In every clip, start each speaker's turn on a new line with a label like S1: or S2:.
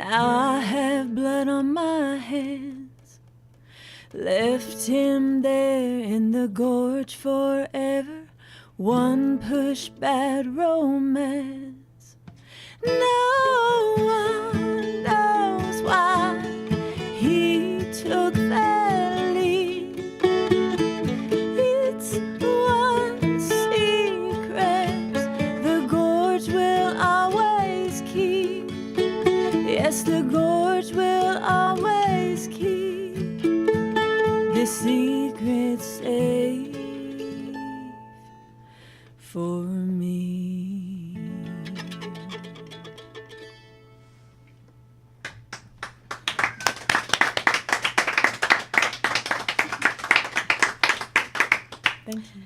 S1: Now I have blood on my hands, left him there in the gorge forever. One push bad romance. No one knows why he took that lead. It's one secret the gorge will always keep. Yes, the gorge will always keep the secret safe for me.
S2: Thank you.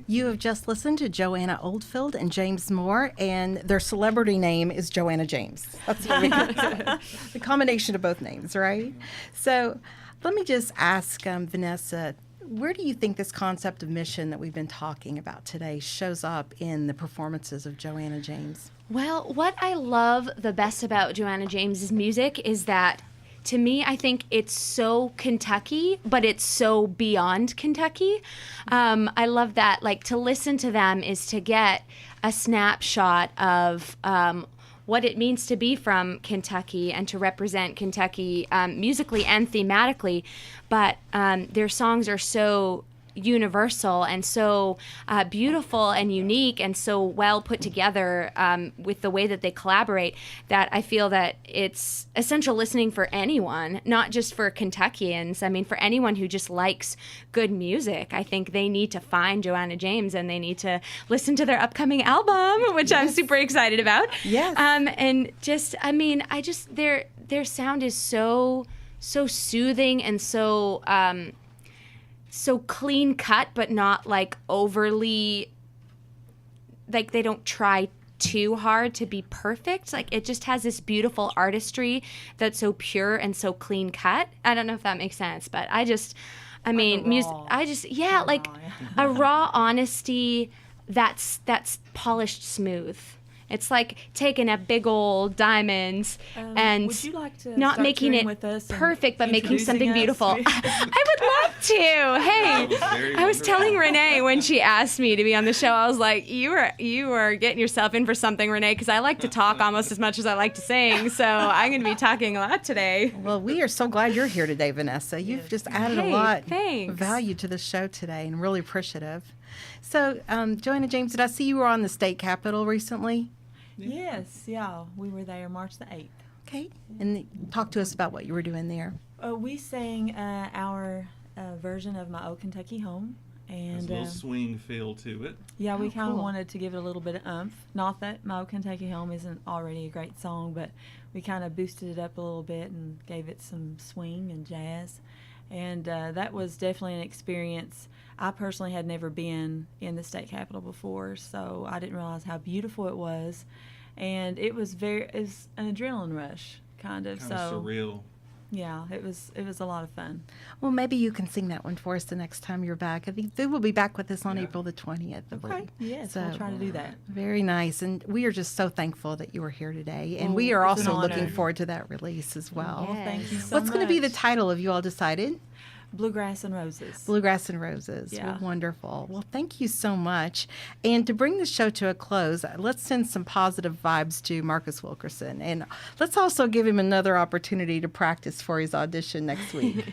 S3: You have just listened to Joanna Oldfield and James Moore, and their celebrity name is Joanna James. That's what we the combination of both names, right? So let me just ask Vanessa, where do you think this concept of mission that we've been talking about today shows up in the performances of Joanna James?
S4: Well, what I love the best about Joanna James's music is that, to me, I think it's so Kentucky, but it's so beyond Kentucky. I love that. Like, to listen to them is to get a snapshot of what it means to be from Kentucky and to represent Kentucky musically and thematically. But their songs are so universal and so beautiful and unique and so well put together with the way that they collaborate, that I feel that it's essential listening for anyone, not just for Kentuckians. I mean, for anyone who just likes good music, I think they need to find Joanna James and they need to listen to their upcoming album, which I'm super excited about.
S3: Yes.
S4: And just, I mean, their sound is so soothing and so clean cut, but not like overly, like they don't try too hard to be perfect. Like, it just has this beautiful artistry that's so pure and so clean cut. I don't know if that makes sense, but like a raw honesty that's polished smooth. It's like taking a big old diamond and
S1: would you like to
S4: not
S1: start
S4: making
S1: touring
S4: it
S1: with us and
S4: perfect, but making something
S1: introducing
S4: beautiful.
S1: us?
S4: I would love to. Hey, I was telling Renee when she asked me to be on the show, I was like, you are getting yourself in for something, Renee, because I like to talk almost as much as I like to sing, so I'm going to be talking a lot today.
S3: Well, we are so glad you're here today, Vanessa. You've just added a lot
S4: thanks.
S3: of value to the show today, and really appreciative. So, Joanna James, did I see you were on the state capitol recently?
S2: Yes, yeah. We were there March the 8th.
S3: Okay. And talk to us about what you were doing there.
S2: We sang our version of My Old Kentucky Home. And
S5: There's a little swing feel to it.
S2: yeah, we kind of
S3: cool.
S2: wanted to give it a little bit of oomph. Not that My Old Kentucky Home isn't already a great song, but we kind of boosted it up a little bit and gave it some swing and jazz. And that was definitely an experience. I personally had never been in the state capitol before, so I didn't realize how beautiful it was. And it was an adrenaline rush, kind of.
S5: Kind of surreal.
S2: Yeah, it was a lot of fun.
S3: Well, maybe you can sing that one for us the next time you're back. I think they will be back with us on April the 20th. I believe.
S2: Yes,
S3: So,
S2: we'll try to do that.
S3: Very nice. And we are just so thankful that you were here today. And
S2: Oh,
S3: we are
S2: it's an
S3: also looking
S2: honor.
S3: forward to that release as well.
S2: Well, thank you so
S3: What's going to be the
S2: much.
S3: title? Have you all decided?
S2: Bluegrass and Roses.
S3: Bluegrass and Roses.
S2: Yeah.
S3: Well, wonderful. Well, thank you so much. And to bring the show to a close, let's send some positive vibes to Marcus Wilkerson. And let's also give him another opportunity to practice for his audition next week.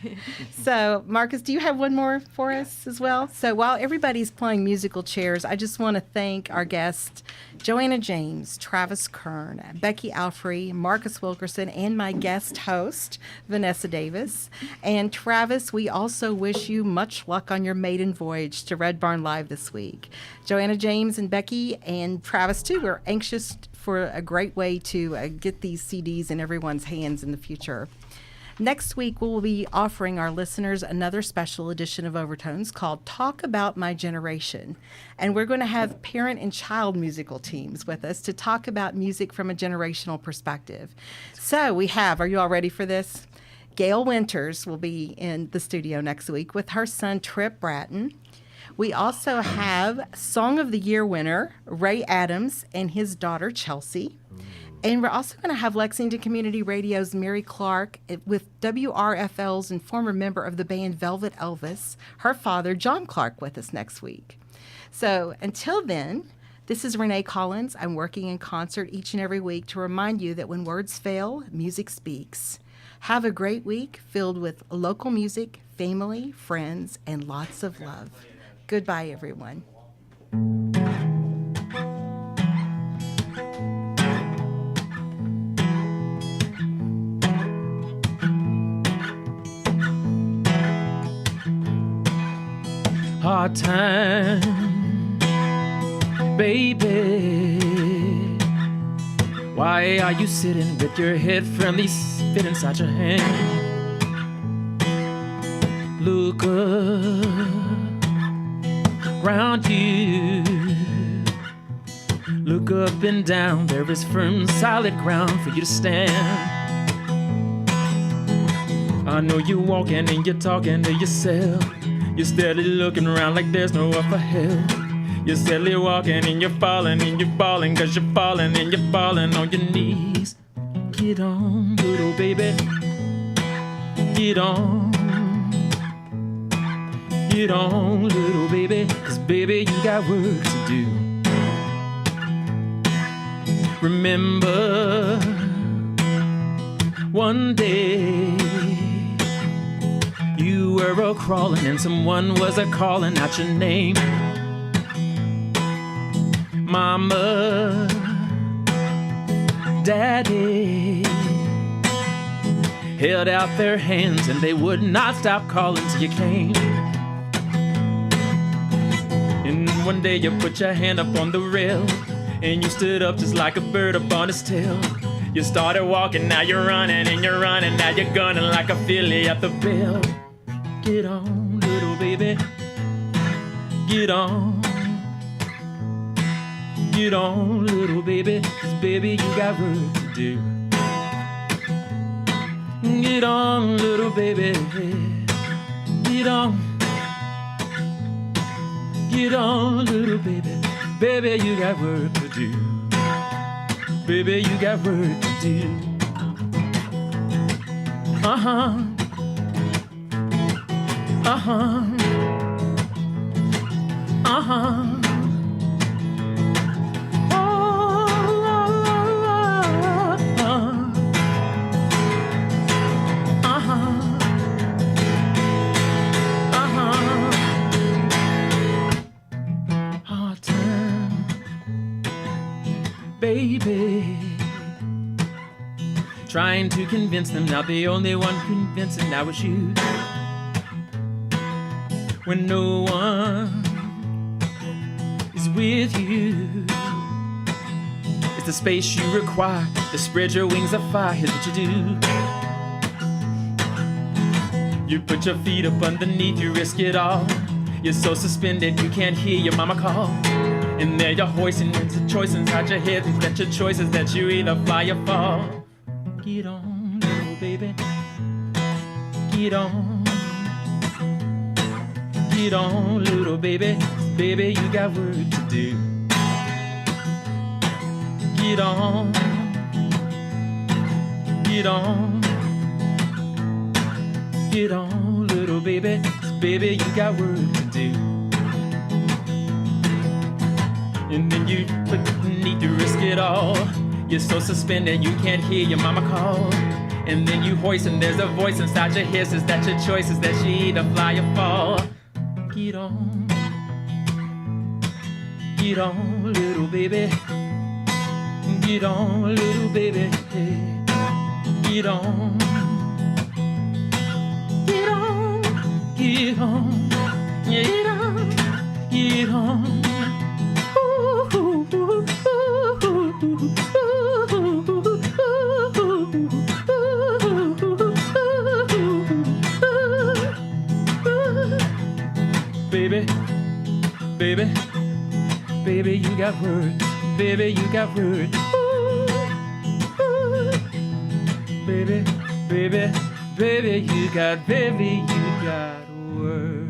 S3: So, Marcus, do you have one more for us as well? So while everybody's playing musical chairs, I just want to thank our guests, Joanna James, Travis Kern, Becky Alfrey, Marcus Wilkerson, and my guest host, Vanessa Davis. And Travis, we also wish you much luck on your maiden voyage to Red Barn Live this week. Joanna James and Becky and Travis, too, are anxious for a great way to get these CDs in everyone's hands in the future. Next week, we'll be offering our listeners another special edition of Overtones called Talk About My Generation. And we're going to have parent and child musical teams with us to talk about music from a generational perspective. So we have, are you all ready for this? Gail Winters will be in the studio next week with her son, Trip Bratton. We also have Song of the Year winner, Ray Adams, and his daughter, Chelsea. And we're also going to have Lexington Community Radio's Mary Clark with WRFL's and former member of the band Velvet Elvis, her father, John Clark, with us next week. So until then, this is Renee Collins. I'm working in concert each and every week to remind you that when words fail, music speaks. Have a great week filled with local music, family, friends, and lots of love. Goodbye, everyone.
S6: Hard time, baby. Why are you sitting with your head firmly spit inside your hand? Look around you. Look up and down. There is firm, solid ground for you to stand. I know you're walking and you're talking to yourself. You're steadily looking around like there's no up ahead. You're steadily walking and you're falling and you're falling, 'cause you're falling and you're falling on your knees. Get on, little baby. Get on. Get on, little baby. 'Cause baby, you got work to do. Remember, one day you were a-crawling and someone was a-calling out your name. Mama, Daddy held out their hands and they would not stop calling till you came. And one day you put your hand up on the rail and you stood up just like a bird up on its tail. You started walking, now you're running, and you're running, now you're gunning like a filly at the bell. Get on, little baby. Get on. Get on, little baby. 'Cause baby, you got work to do. Get on, little baby. Get on. Get on, little baby. Baby, you got work to do. Baby, you got work to do. Uh-huh. Uh-huh. Uh-huh. Baby, trying to convince them, not the only one convincing, now it's you. When no one is with you, it's the space you require to spread your wings of fire. Here's what you do. You put your feet up underneath, you risk it all. You're so suspended you can't hear your mama call. And there you're hoisting into choice inside your head. That your choices that you either fly or fall. Get on, little baby. Get on. Get on, little baby. Baby, you got work to do. Get on. Get on. Get on, little baby. Baby, you got work to do. And then you need to risk it all. You're so suspended you can't hear your mama call. And then you hoist and there's a voice inside your head says that your choices that you either fly or fall. Get on. Get on, little baby. Get on, little baby. Get on. Get on. Get on. Get on. Get on. Baby, baby, baby, you got work. Baby, you got work. Baby, baby, baby, you got work.